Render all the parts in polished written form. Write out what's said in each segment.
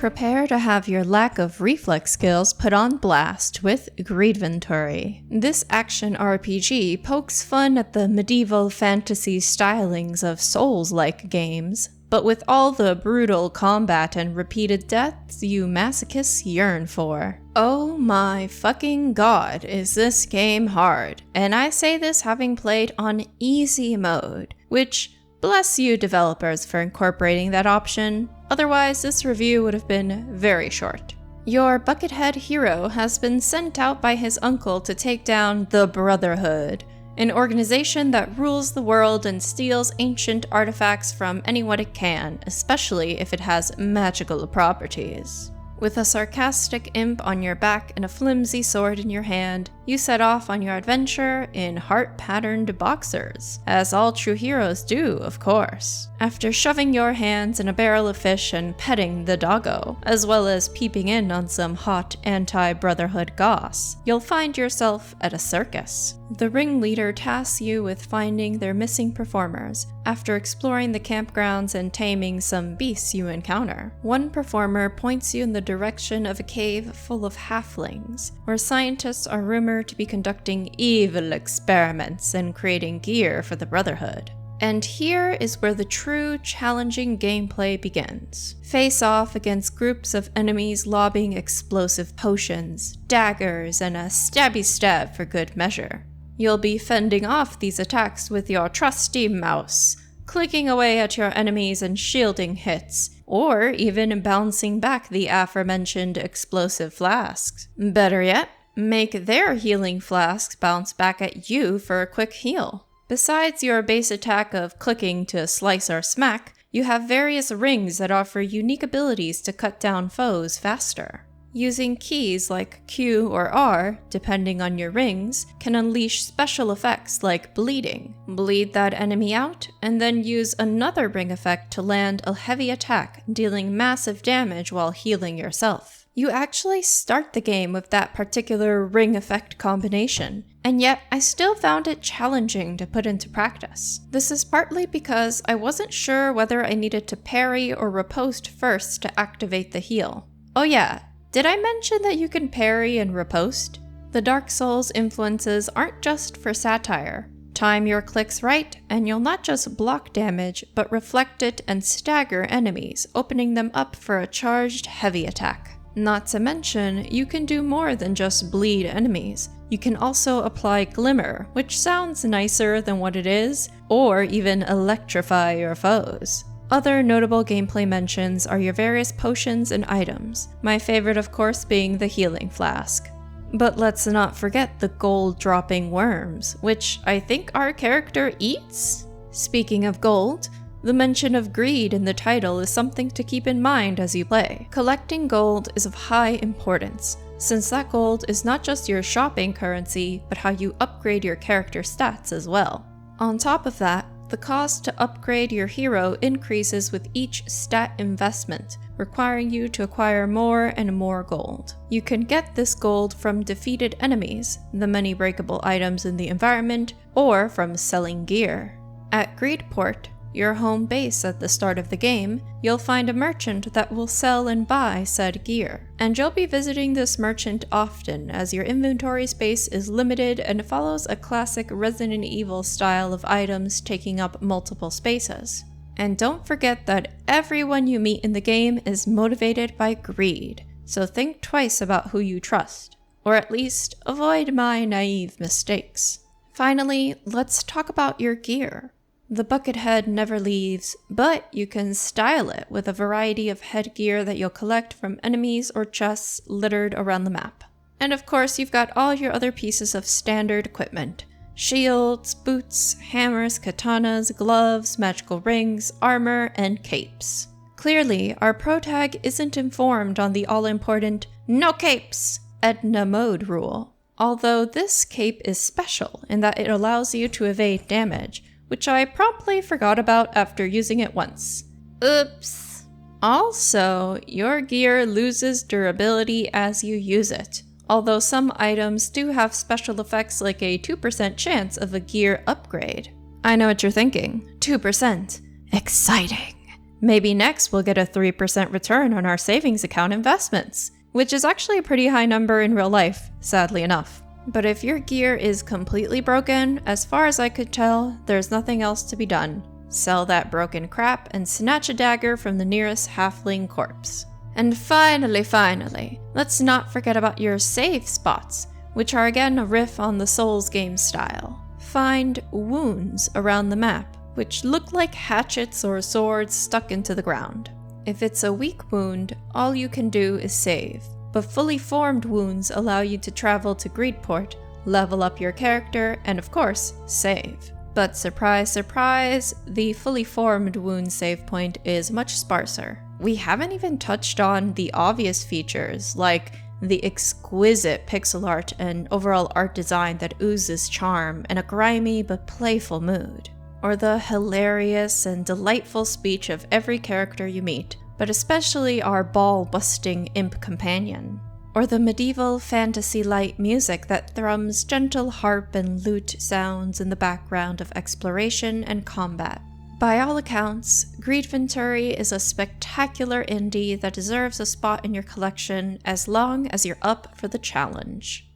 Prepare to have your lack of reflex skills put on blast with Greedventory. This action RPG pokes fun at the medieval fantasy stylings of Souls-like games, but with all the brutal combat and repeated deaths you masochists yearn for. Oh my fucking god, is this game hard, and I say this having played on easy mode, which, bless you developers for incorporating that option, otherwise this review would have been very short. Your Buckethead hero has been sent out by his uncle to take down the Brotherhood, an organization that rules the world and steals ancient artifacts from anyone it can, especially if it has magical properties. With a sarcastic imp on your back and a flimsy sword in your hand, you set off on your adventure in heart-patterned boxers, as all true heroes do, of course. After shoving your hands in a barrel of fish and petting the doggo, as well as peeping in on some hot anti-Brotherhood goss, you'll find yourself at a circus. The ringleader tasks you with finding their missing performers, after exploring the campgrounds and taming some beasts you encounter. One performer points you in the direction of a cave full of halflings, where scientists are rumored to be conducting evil experiments and creating gear for the Brotherhood. And here is where the true challenging gameplay begins. Face off against groups of enemies lobbing explosive potions, daggers, and a stabby stab for good measure. You'll be fending off these attacks with your trusty mouse, clicking away at your enemies and shielding hits, or even bouncing back the aforementioned explosive flasks. Better yet, make their healing flasks bounce back at you for a quick heal. Besides your base attack of clicking to slice or smack, you have various rings that offer unique abilities to cut down foes faster. Using keys like Q or R, depending on your rings, can unleash special effects like bleeding. Bleed that enemy out, and then use another ring effect to land a heavy attack, dealing massive damage while healing yourself. You actually start the game with that particular ring effect combination, and yet I still found it challenging to put into practice. This is partly because I wasn't sure whether I needed to parry or riposte first to activate the heal. Oh yeah, did I mention that you can parry and riposte? The Dark Souls influences aren't just for satire. Time your clicks right, and you'll not just block damage, but reflect it and stagger enemies, opening them up for a charged heavy attack. Not to mention, you can do more than just bleed enemies. You can also apply Glimmer, which sounds nicer than what it is, or even electrify your foes. Other notable gameplay mentions are your various potions and items, my favorite of course being the healing flask. But let's not forget the gold-dropping worms, which I think our character eats? Speaking of gold, the mention of greed in the title is something to keep in mind as you play. Collecting gold is of high importance, since that gold is not just your shopping currency, but how you upgrade your character stats as well. On top of that, the cost to upgrade your hero increases with each stat investment, requiring you to acquire more and more gold. You can get this gold from defeated enemies, the many breakable items in the environment, or from selling gear. At Greedport, your home base at the start of the game, you'll find a merchant that will sell and buy said gear. And you'll be visiting this merchant often, as your inventory space is limited and follows a classic Resident Evil style of items taking up multiple spaces. And don't forget that everyone you meet in the game is motivated by greed, so think twice about who you trust, or at least avoid my naive mistakes. Finally, let's talk about your gear. The Buckethead never leaves, but you can style it with a variety of headgear that you'll collect from enemies or chests littered around the map. And of course, you've got all your other pieces of standard equipment. Shields, boots, hammers, katanas, gloves, magical rings, armor, and capes. Clearly, our protag isn't informed on the all-important "no capes" Edna mode rule. Although this cape is special in that it allows you to evade damage, which I promptly forgot about after using it once. Oops. Also, your gear loses durability as you use it, although some items do have special effects like a 2% chance of a gear upgrade. I know what you're thinking. 2%. Exciting. Maybe next we'll get a 3% return on our savings account investments, which is actually a pretty high number in real life, sadly enough. But if your gear is completely broken, as far as I could tell, there's nothing else to be done. Sell that broken crap and snatch a dagger from the nearest halfling corpse. And finally, let's not forget about your save spots, which are again a riff on the Souls game style. Find wounds around the map, which look like hatchets or swords stuck into the ground. If it's a weak wound, all you can do is save, but fully formed wounds allow you to travel to Greedport, level up your character, and of course, save. But surprise, surprise, the fully formed wound save point is much sparser. We haven't even touched on the obvious features, like the exquisite pixel art and overall art design that oozes charm and a grimy but playful mood. Or the hilarious and delightful speech of every character you meet, but especially our ball-busting imp companion. Or the medieval fantasy-light music that thrums gentle harp and lute sounds in the background of exploration and combat. By all accounts, Greedventory is a spectacular indie that deserves a spot in your collection as long as you're up for the challenge.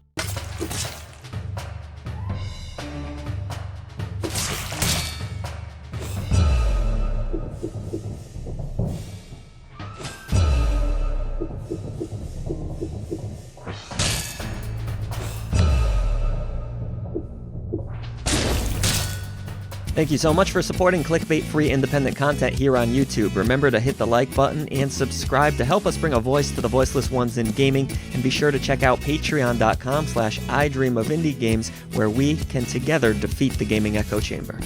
Thank you so much for supporting clickbait-free independent content here on YouTube. Remember to hit the like button and subscribe to help us bring a voice to the voiceless ones in gaming, and be sure to check out patreon.com/idreamofindiegames, where we can together defeat the gaming echo chamber.